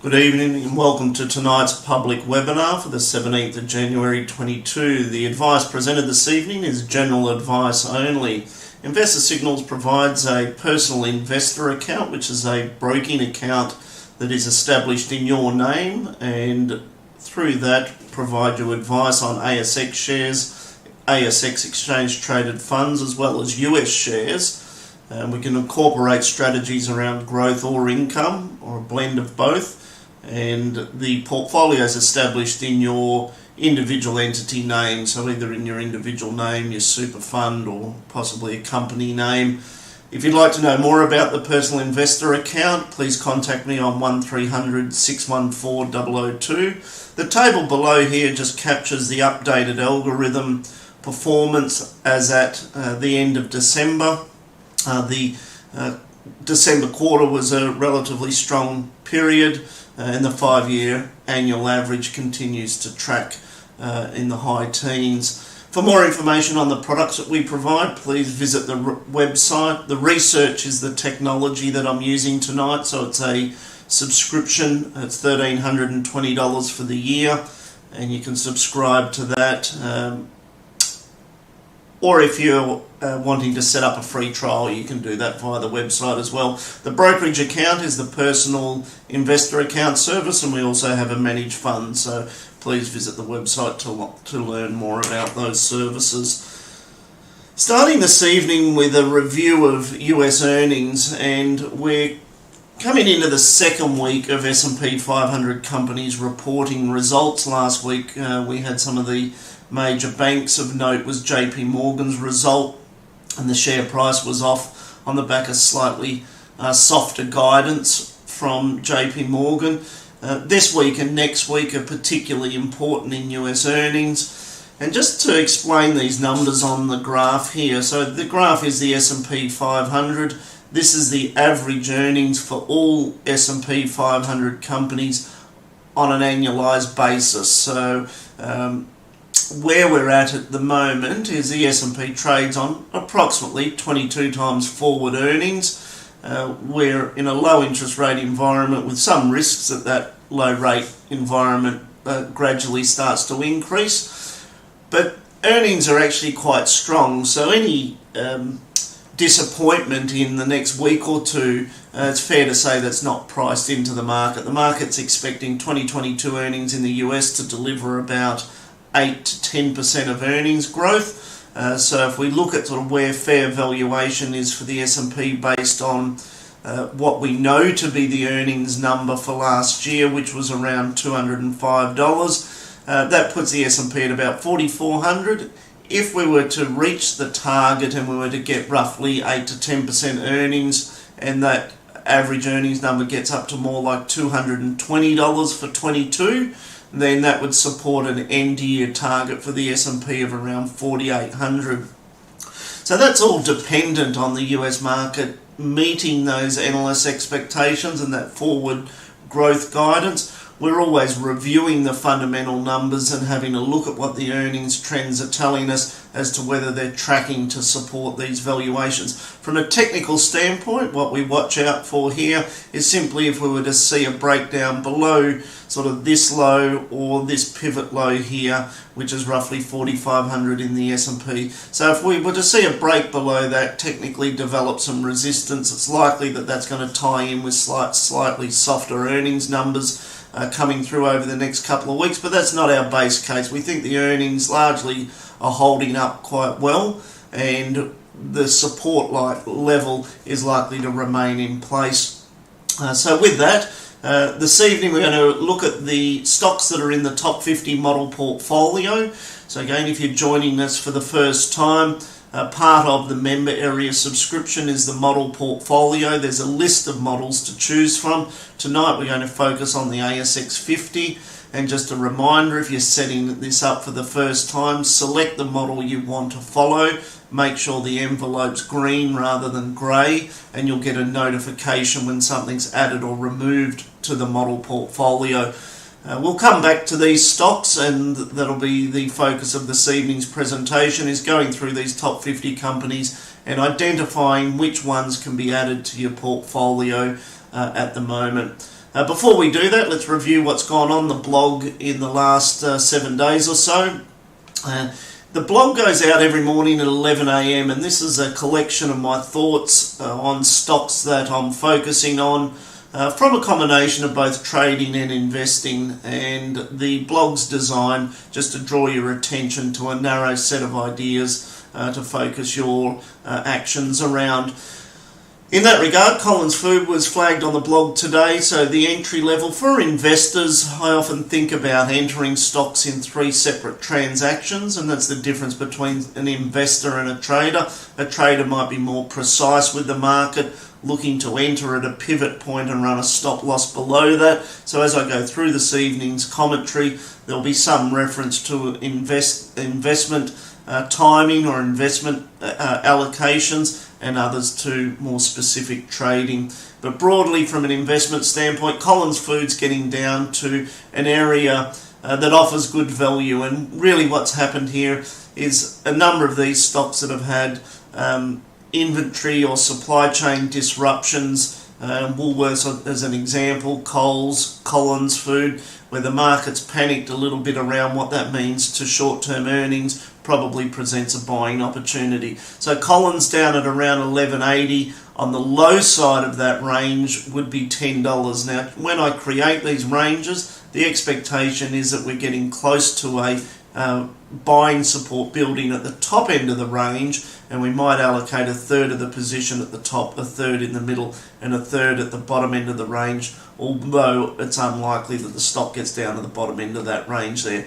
Good evening and welcome to tonight's public webinar for the 17th of January 22. The advice presented this evening is general advice only. Investor Signals provides a personal investor account, which is a broking account that is established in your name, and through that provide you advice on ASX shares, ASX exchange traded funds, as well as US shares. We can incorporate strategies around growth or income, or a blend of both. And the portfolio is established in your individual entity name, so either in your individual name, your super fund, or possibly a company name. If you'd like to know more about the personal investor account, please contact me on 1300 614 002. The table below here just captures the updated algorithm performance as at the end of December. The December quarter was a relatively strong period, and the 5-year annual average continues to track in the high teens. For more information on the products that we provide, please visit the website. The research is the technology that I'm using tonight, so it's a subscription. It's $1,320 for the year, and you can subscribe to that. Or if you're wanting to set up a free trial, you can do that via the website as well. The brokerage account is the personal investor account service, and we also have a managed fund, so please visit the website to learn more about those services. Starting this evening with a review of US earnings, and we're coming into the second week of S&P 500 companies reporting results. Last week we had some of the major banks. Of note was JP Morgan's result, and the share price was off on the back of slightly softer guidance from JP Morgan. This week and next week are particularly important in US earnings. And just to explain these numbers on the graph here, so the graph is the S&P 500. This is the average earnings for all S&P 500 companies on an annualized basis. So where we're at the moment is the S&P trades on approximately 22 times forward earnings. We're in a low interest rate environment with some risks that low rate environment gradually starts to increase. But earnings are actually quite strong, so any disappointment in the next week or two, it's fair to say that's not priced into the market. The market's expecting 2022 earnings in the US to deliver about 8 to 10% of earnings growth. So if we look at sort of where fair valuation is for the S&P based on what we know to be the earnings number for last year, which was around $205, that puts the S&P at about 4,400. If we were to reach the target and we were to get roughly 8 to 10% earnings, and that average earnings number gets up to more like $220 for 22, then that would support an end-year target for the S&P of around 4,800. So that's all dependent on the US market meeting those analyst expectations and that forward growth guidance. We're always reviewing the fundamental numbers and having a look at what the earnings trends are telling us as to whether they're tracking to support these valuations. From a technical standpoint, what we watch out for here is simply if we were to see a breakdown below sort of this low or this pivot low here, which is roughly 4,500 in the S&P. So if we were to see a break below that, technically develop some resistance, it's likely that that's going to tie in with slightly softer earnings numbers coming through over the next couple of weeks, but that's not our base case. We think the earnings largely are holding up quite well, and the support level is likely to remain in place. So with that, this evening we're going to look at the stocks that are in the top 50 model portfolio. So again, if you're joining us for the first time, part of the member area subscription is the model portfolio. There's a list of models to choose from. Tonight we're going to focus on the ASX 50. And just a reminder, if you're setting this up for the first time, select the model you want to follow. Make sure the envelope's green rather than grey, and you'll get a notification when something's added or removed to the model portfolio. We'll come back to these stocks, and that'll be the focus of this evening's presentation, is going through these top 50 companies and identifying which ones can be added to your portfolio at the moment. Before we do that, let's review what's gone on the blog in the last 7 days or so. The blog goes out every morning at 11 a.m. and this is a collection of my thoughts on stocks that I'm focusing on from a combination of both trading and investing, and the blog's designed just to draw your attention to a narrow set of ideas to focus your actions around. In that regard, Collins Food was flagged on the blog today, so the entry level for investors, I often think about entering stocks in 3 separate transactions, and that's the difference between an investor and a trader. A trader might be more precise with the market, looking to enter at a pivot point and run a stop loss below that. So as I go through this evening's commentary, there'll be some reference to investment timing or investment allocations, and others to more specific trading. But broadly, from an investment standpoint, Collins Food's getting down to an area that offers good value, and really what's happened here is a number of these stocks that have had inventory or supply chain disruptions, Woolworths as an example, Coles, Collins Food, where the market's panicked a little bit around what that means to short-term earnings, probably presents a buying opportunity. So Collins down at around $11.80. On the low side of that range would be $10. Now, when I create these ranges, the expectation is that we're getting close to a buying support building at the top end of the range, and we might allocate a third of the position at the top, a third in the middle, and a third at the bottom end of the range, although it's unlikely that the stock gets down to the bottom end of that range there.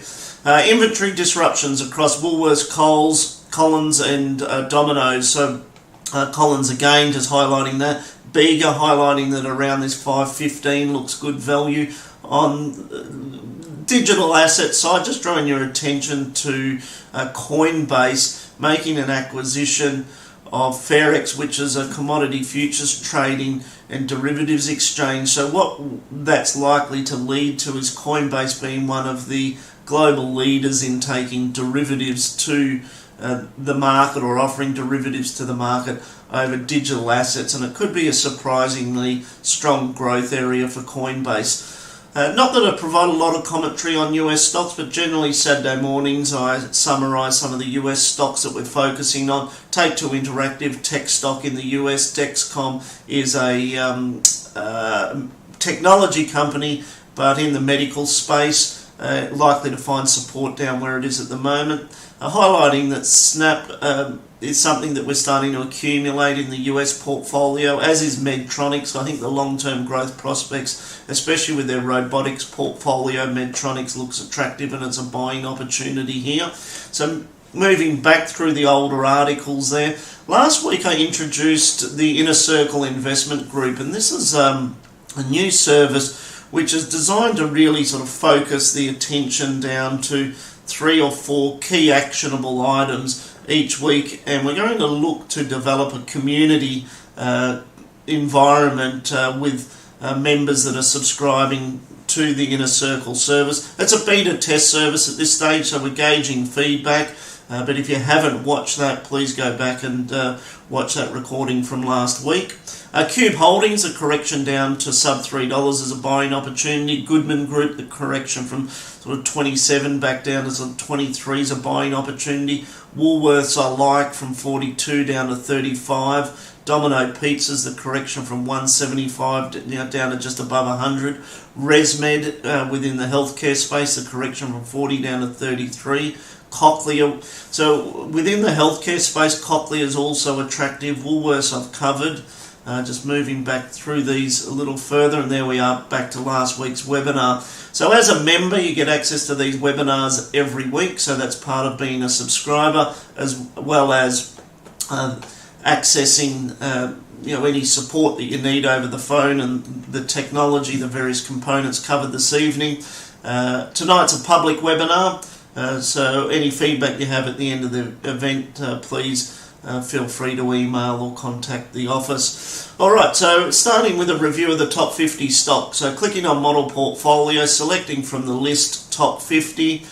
Inventory disruptions across Woolworths, Coles, Collins and Domino's. So Collins again just highlighting that. Bega highlighting that around this 5.15 looks good value. On digital asset side, just drawing your attention to Coinbase making an acquisition of Fairex, which is a commodity futures trading and derivatives exchange. So what that's likely to lead to is Coinbase being one of the global leaders in taking derivatives to the market, or offering derivatives to the market over digital assets, and it could be a surprisingly strong growth area for Coinbase. Not that I provide a lot of commentary on US stocks, but generally Saturday mornings I summarise some of the US stocks that we're focusing on. Take-Two Interactive, tech stock in the US. Dexcom is a technology company, but in the medical space, likely to find support down where it is at the moment. Highlighting that Snap is something that we're starting to accumulate in the US portfolio, as is Medtronic. I think the long-term growth prospects, especially with their robotics portfolio, Medtronic looks attractive and it's a buying opportunity here. So moving back through the older articles there, last week I introduced the Inner Circle Investment Group, and this is a new service which is designed to really sort of focus the attention down to 3 or 4 key actionable items each week, and we're going to look to develop a community environment with members that are subscribing to the Inner Circle service. It's a beta test service at this stage, so we're gauging feedback, but if you haven't watched that, please go back and watch that recording from last week. Cube Holdings, a correction down to sub $3 is a buying opportunity. Goodman Group, the correction from sort of 27 back down to sort of 23 is a buying opportunity. Woolworths I like, from 42 down to 35. Domino Pizzas, the correction from 175 now down to just above 100. ResMed within the healthcare space, the correction from 40 down to 33. Cochlear, so within the healthcare space, Cochlear is also attractive. Woolworths I've covered. Just moving back through these a little further, and there we are back to last week's webinar. So as a member, you get access to these webinars every week, so that's part of being a subscriber, as well as accessing any support that you need over the phone and the technology, the various components covered this evening. Tonight's a public webinar, so any feedback you have at the end of the event, please feel free to email or contact the office. Alright, so starting with a review of the top 50 stocks. So clicking on Model Portfolio, selecting from the list top 50.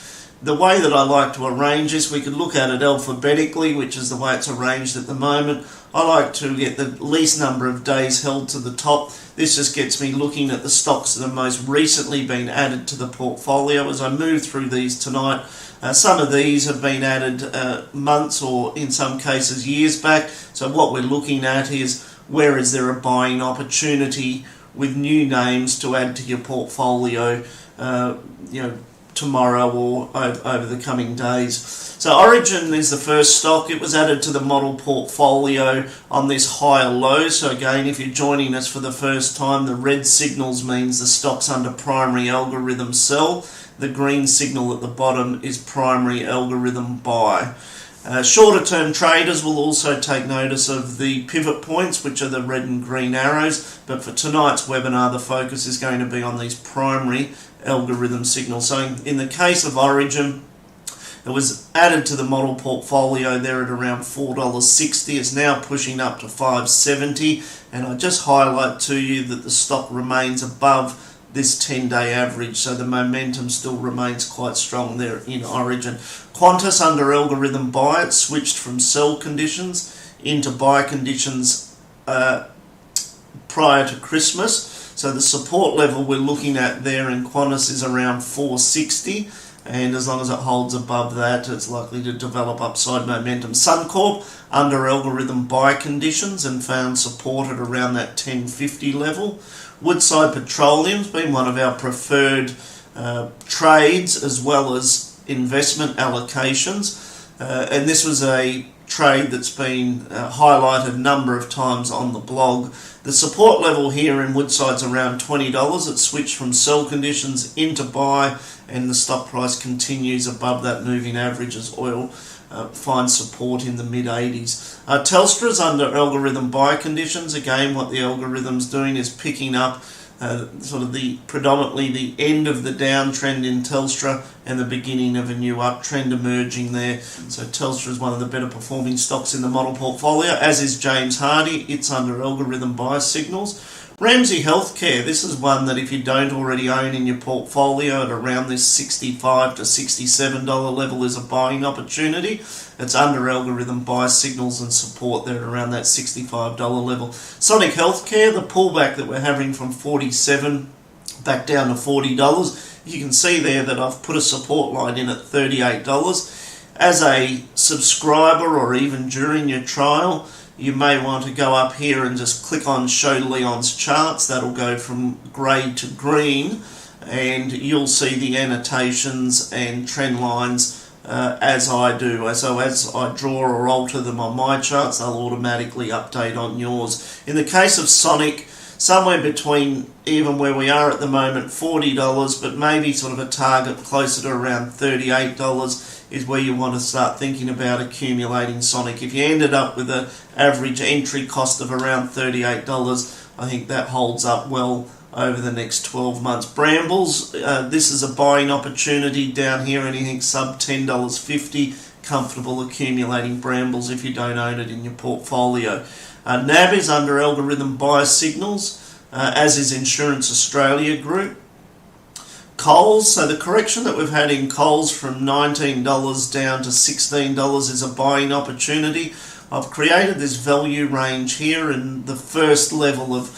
The way that I like to arrange this, we could look at it alphabetically, which is the way it's arranged at the moment. I like to get the least number of days held to the top. This just gets me looking at the stocks that have most recently been added to the portfolio. As I move through these tonight, some of these have been added months or in some cases years back. So what we're looking at is where is there a buying opportunity with new names to add to your portfolio, tomorrow or over the coming days. So Origin is the first stock. It was added to the model portfolio on this higher low. So again, if you're joining us for the first time, the red signals means the stock's under primary algorithm sell. The green signal at the bottom is primary algorithm buy. Shorter term traders will also take notice of the pivot points, which are the red and green arrows, but for tonight's webinar the focus is going to be on these primary algorithm signals. So in the case of Origin, it was added to the model portfolio there at around $4.60. It's now pushing up to $5.70, and I just highlight to you that the stock remains above this 10-day average, so the momentum still remains quite strong there in Origin. Qantas under algorithm buy, it switched from sell conditions into buy conditions prior to Christmas. So the support level we're looking at there in Qantas is around $4.60, and as long as it holds above that, it's likely to develop upside momentum. Suncorp under algorithm buy conditions and found support at around that $10.50 level. Woodside Petroleum's been one of our preferred trades as well as investment allocations, and this was a trade that's been highlighted a number of times on the blog. The support level here in Woodside's around $20. It switched from sell conditions into buy, and the stock price continues above that moving average as oil finds support in the mid-80s. Telstra's under algorithm buy conditions. Again, what the algorithm's doing is picking up sort of predominantly the end of the downtrend in Telstra and the beginning of a new uptrend emerging there. So Telstra is one of the better performing stocks in the model portfolio, as is James Hardie. It's under algorithm buy signals. Ramsay Healthcare, this is one that if you don't already own in your portfolio at around this $65 to $67 level is a buying opportunity. It's under algorithm buy signals and support there at around that $65 level. Sonic Healthcare, the pullback that we're having from $47 back down to $40, you can see there that I've put a support line in at $38. As a subscriber or even during your trial, you may want to go up here and just click on Show Leon's Charts. That'll go from grey to green, and you'll see the annotations and trend lines as I do. So as I draw or alter them on my charts, they'll automatically update on yours. In the case of Sonic, somewhere between even where we are at the moment, $40, but maybe sort of a target closer to around $38 is where you want to start thinking about accumulating Sonic. If you ended up with an average entry cost of around $38, I think that holds up well over the next 12 months. Brambles, this is a buying opportunity down here, anything sub $10.50, comfortable accumulating Brambles if you don't own it in your portfolio. NAB is under algorithm buy signals, as is Insurance Australia Group. Coles, so the correction that we've had in Coles from $19 down to $16 is a buying opportunity. I've created this value range here, and the first level of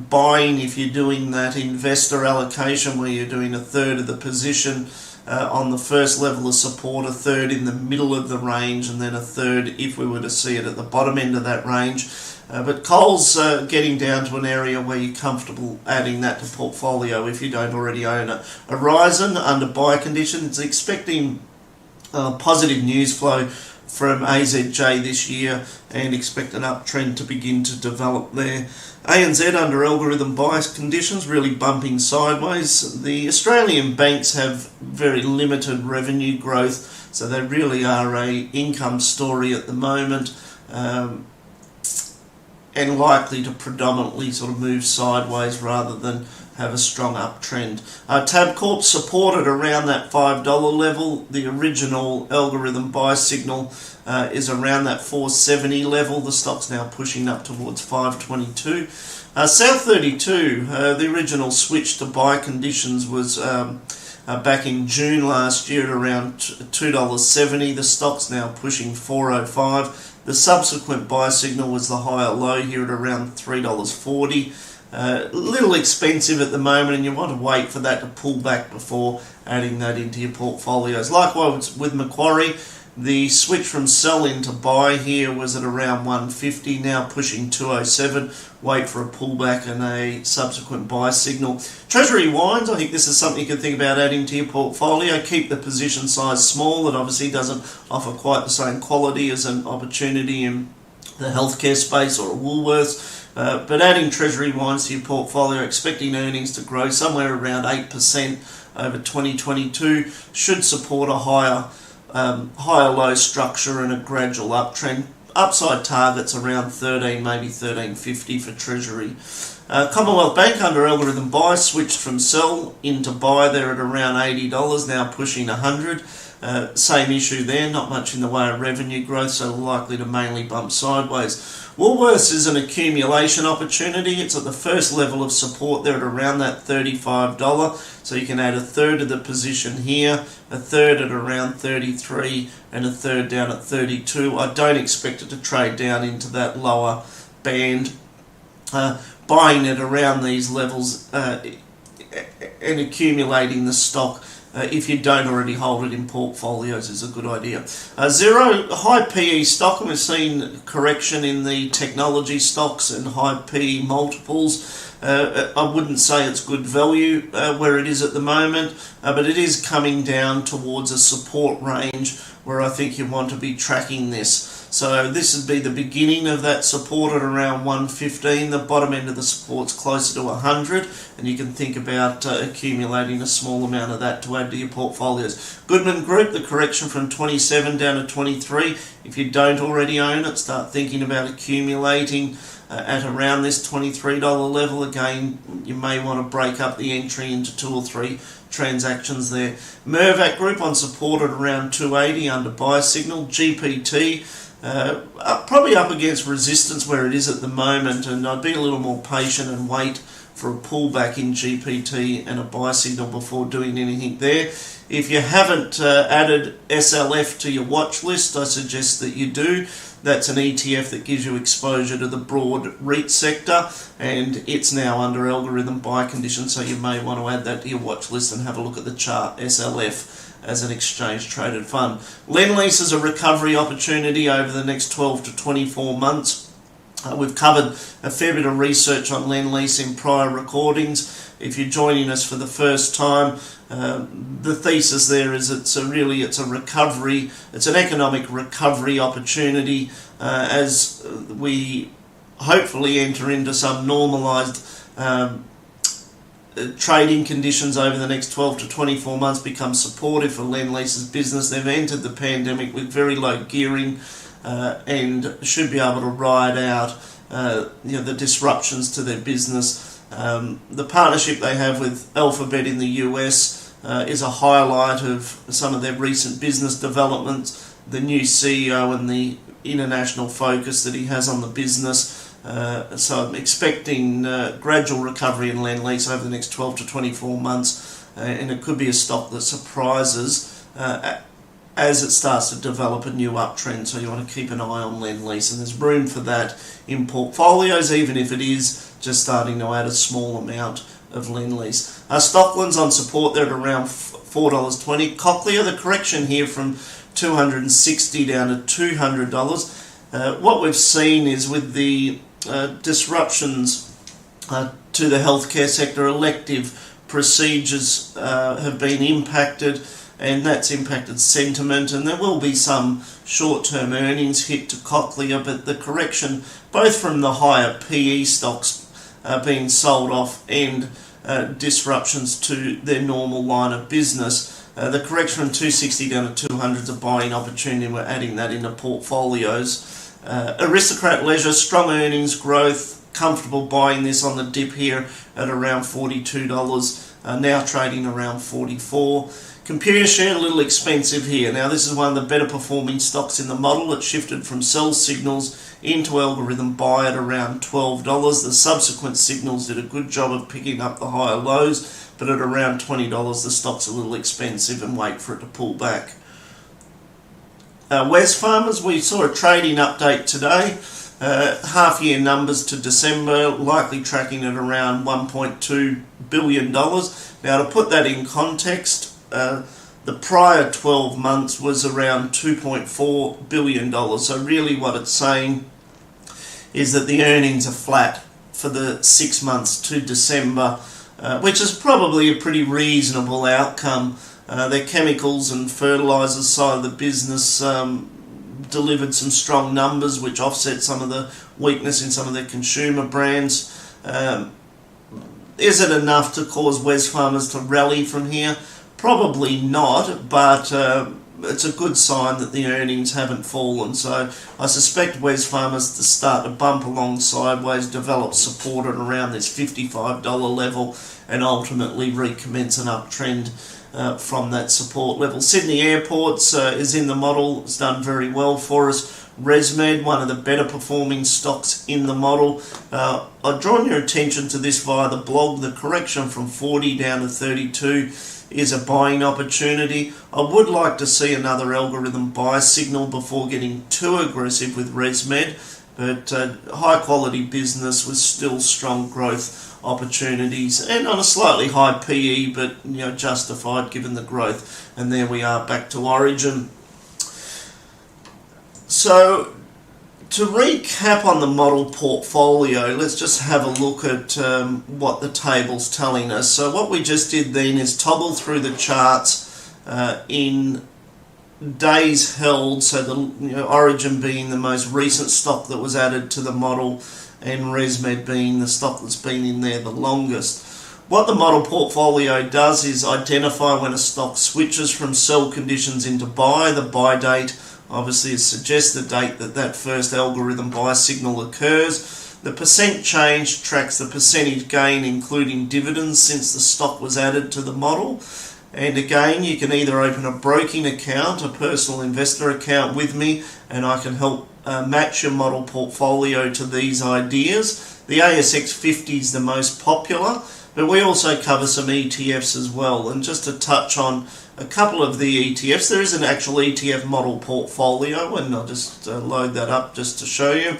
buying, if you're doing that investor allocation where you're doing a third of the position on the first level of support, a third in the middle of the range, and then a third if we were to see it at the bottom end of that range. But Coles getting down to an area where you're comfortable adding that to portfolio if you don't already own it. Horizon under buy conditions, expecting positive news flow from AZJ this year and expect an uptrend to begin to develop there. ANZ under algorithm buy conditions, really bumping sideways. The Australian banks have very limited revenue growth, so they really are a income story at the moment, and likely to predominantly sort of move sideways rather than have a strong uptrend. Tabcorp supported around that $5 level. The original algorithm buy signal is around that $4.70 level. The stock's now pushing up towards $5.22. South 32, the original switch to buy conditions was back in June last year at around $2.70. The stock's now pushing $4.05. The subsequent buy signal was the higher low here at around $3.40. little expensive at the moment, and you want to wait for that to pull back before adding that into your portfolios. Likewise with Macquarie, the switch from sell into buy here was at around 150, now pushing 207. Wait for a pullback and a subsequent buy signal. Treasury Wines, I think this is something you can think about adding to your portfolio. Keep the position size small. It obviously doesn't offer quite the same quality as an opportunity in the healthcare space or a Woolworths. But adding Treasury Wines to your portfolio, expecting earnings to grow somewhere around 8% over 2022, should support a higher low structure and a gradual uptrend. Upside targets around 13, maybe 13.50 for Treasury. Commonwealth Bank under algorithm buy switched from sell into buy. They're at around $80, now pushing 100. Same issue there, not much in the way of revenue growth, so likely to mainly bump sideways. Woolworths is an accumulation opportunity. It's at the first level of support. They're at around that $35, so you can add a third of the position here, a third at around 33, and a third down at 32. I don't expect it to trade down into that lower band. Buying it around these levels and accumulating the stock, if you don't already hold it in portfolios, is a good idea. Zero, high PE stock, and we've seen correction in the technology stocks and high PE multiples. I wouldn't say it's good value where it is at the moment, but it is coming down towards a support range where I think you want to be tracking this. So this would be the beginning of that support at around 115. The bottom end of the support's closer to 100, and you can think about accumulating a small amount of that to add to your portfolios. Goodman Group, the correction from 27 down to 23. If you don't already own it, start thinking about accumulating at around this $23 level. Again, you may want to break up the entry into 2 or 3 transactions there. Mirvac Group on support at around 280 under buy signal. GPT probably up against resistance where it is at the moment, and I'd be a little more patient and wait for a pullback in GPT and a buy signal before doing anything there. If you haven't added SLF to your watch list, I suggest that you do. That's an ETF that gives you exposure to the broad REIT sector, and it's now under algorithm buy conditions, so you may want to add that to your watch list and have a look at the chart. SLF as an exchange traded fund. Lendlease is a recovery opportunity over the next 12 to 24 months. We've covered a fair bit of research on Lendlease in prior recordings. If you're joining us for the first time, the thesis there is it's a recovery, it's an economic recovery opportunity as we hopefully enter into some normalised trading conditions over the next 12 to 24 months become supportive for Lendlease's business. They've entered the pandemic with very low gearing and should be able to ride out the disruptions to their business. The partnership they have with Alphabet in the US is a highlight of some of their recent business developments. The new CEO and the international focus that he has on the business. So I'm expecting gradual recovery in Lendlease over the next 12 to 24 months, and it could be a stock that surprises as it starts to develop a new uptrend. So you want to keep an eye on Lendlease, and there's room for that in portfolios, even if it is just starting to add a small amount of Lendlease. Stockland's on support, they're at around $4.20. Cochlear, the correction here from $260 down to $200. What we've seen is with the disruptions to the healthcare sector, elective procedures have been impacted, and that's impacted sentiment, and there will be some short-term earnings hit to Cochlear, but the correction, both from the higher PE stocks being sold off and disruptions to their normal line of business, the correction from 260 down to 200 is a buying opportunity, and we're adding that into portfolios. Aristocrat Leisure, strong earnings growth, comfortable buying this on the dip here at around $42, now trading around $44. Computershare, a little expensive here. Now this is one of the better performing stocks in the model. It shifted from sell signals into algorithm buy at around $12. The subsequent signals did a good job of picking up the higher lows, but at around $20 the stock's a little expensive, and wait for it to pull back. Wesfarmers, we saw a trading update today. Half-year numbers to December likely tracking at around $1.2 billion. Now, to put that in context, the prior 12 months was around $2.4 billion. So really what it's saying is that the earnings are flat for the 6 months to December, which is probably a pretty reasonable outcome. Their chemicals and fertilisers side of the business delivered some strong numbers, which offset some of the weakness in some of their consumer brands. Is it enough to cause Wesfarmers to rally from here? Probably not, but it's a good sign that the earnings haven't fallen. So I suspect Wesfarmers to start to bump along sideways, develop support at around this $55 level, and ultimately recommence an uptrend from that support level. Sydney Airports is in the model. It's done very well for us. ResMed, one of the better performing stocks in the model. I've drawn your attention to this via the blog. The correction from 40 down to 32 is a buying opportunity. I would like to see another algorithm buy signal before getting too aggressive with ResMed, but high quality business with still strong growth opportunities and on a slightly high PE, but justified given the growth. And there we are, back to Origin. So to recap on the model portfolio, let's just have a look at what the table's telling us. So what we just did then is toggle through the charts in days held, so the Origin being the most recent stock that was added to the model, and ResMed being the stock that's been in there the longest. What the model portfolio does is identify when a stock switches from sell conditions into buy. The buy date obviously suggests the date that that first algorithm buy signal occurs. The percent change tracks the percentage gain, including dividends, since the stock was added to the model. And again, you can either open a broking account, a personal investor account with me, and I can help match your model portfolio to these ideas. The ASX 50 is the most popular, but we also cover some ETFs as well. And just to touch on a couple of the ETFs, there is an actual Etf Model Portfolio, and I'll just load that up just to show you.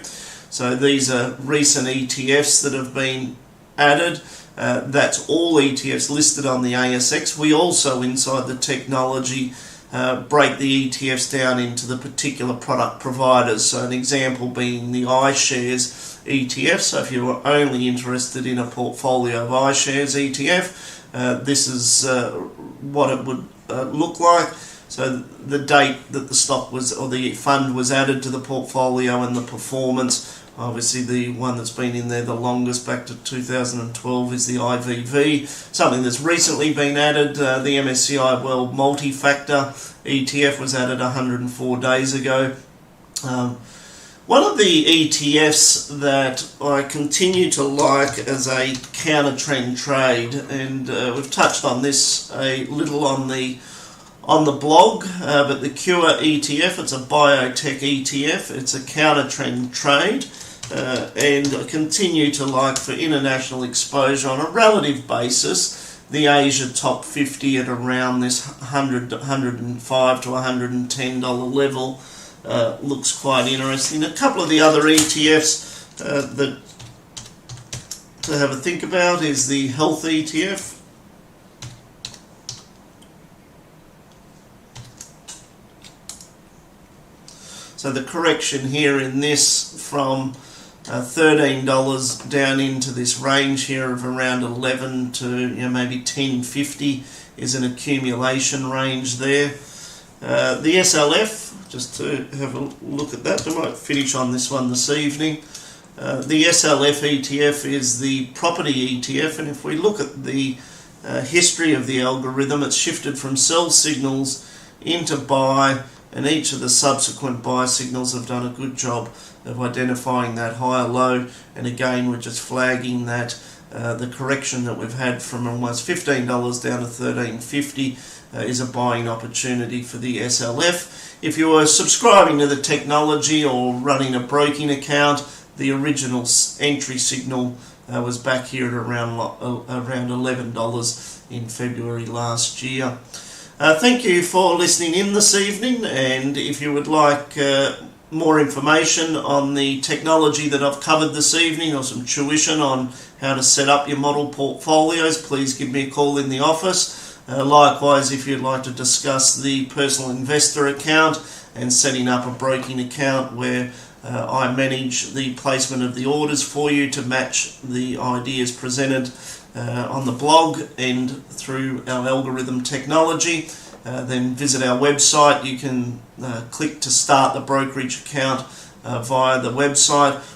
So these are recent ETFs that have been added. That's all ETFs listed on the ASX. We also, inside the technology, break the ETFs down into the particular product providers. So an example being the Ishares Etf. So if you were only interested in a portfolio of Ishares Etf, this is what it would look like. So the date that the stock was, or the fund was added to the portfolio, and the performance. Obviously the one that's been in there the longest, back to 2012, is the IVV. Something that's recently been added, the MSCI World Multi-Factor ETF was added 104 days ago. One of the ETFs that I continue to like as a counter-trend trade, and we've touched on this a little on the blog, but the Cure ETF, it's a biotech ETF, it's a counter-trend trade, and I continue to like, for international exposure on a relative basis, the Asia top 50 at around this $105 to $110 level looks quite interesting. A couple of the other ETFs that to have a think about is the Health ETF. So the correction here in this from $13 down into this range here of around 11 to maybe 10.50 is an accumulation range there. The SLF, just to have a look at that, I might finish on this one this evening. The SLF ETF is the property ETF, and if we look at the history of the algorithm, it's shifted from sell signals into buy, and each of the subsequent buy signals have done a good job of identifying that higher low. And again, we're just flagging that the correction that we've had from almost $15 down to $13.50 is a buying opportunity for the SLF. If you were subscribing to the technology or running a broking account, the original entry signal was back here at around $11 in February last year. Thank you for listening in this evening, and if you would like more information on the technology that I've covered this evening, or some tuition on how to set up your model portfolios, please give me a call in the office. Likewise, if you'd like to discuss the personal investor account and setting up a broking account where I manage the placement of the orders for you to match the ideas presented on the blog and through our algorithm technology, then visit our website. You can click to start the brokerage account via the website,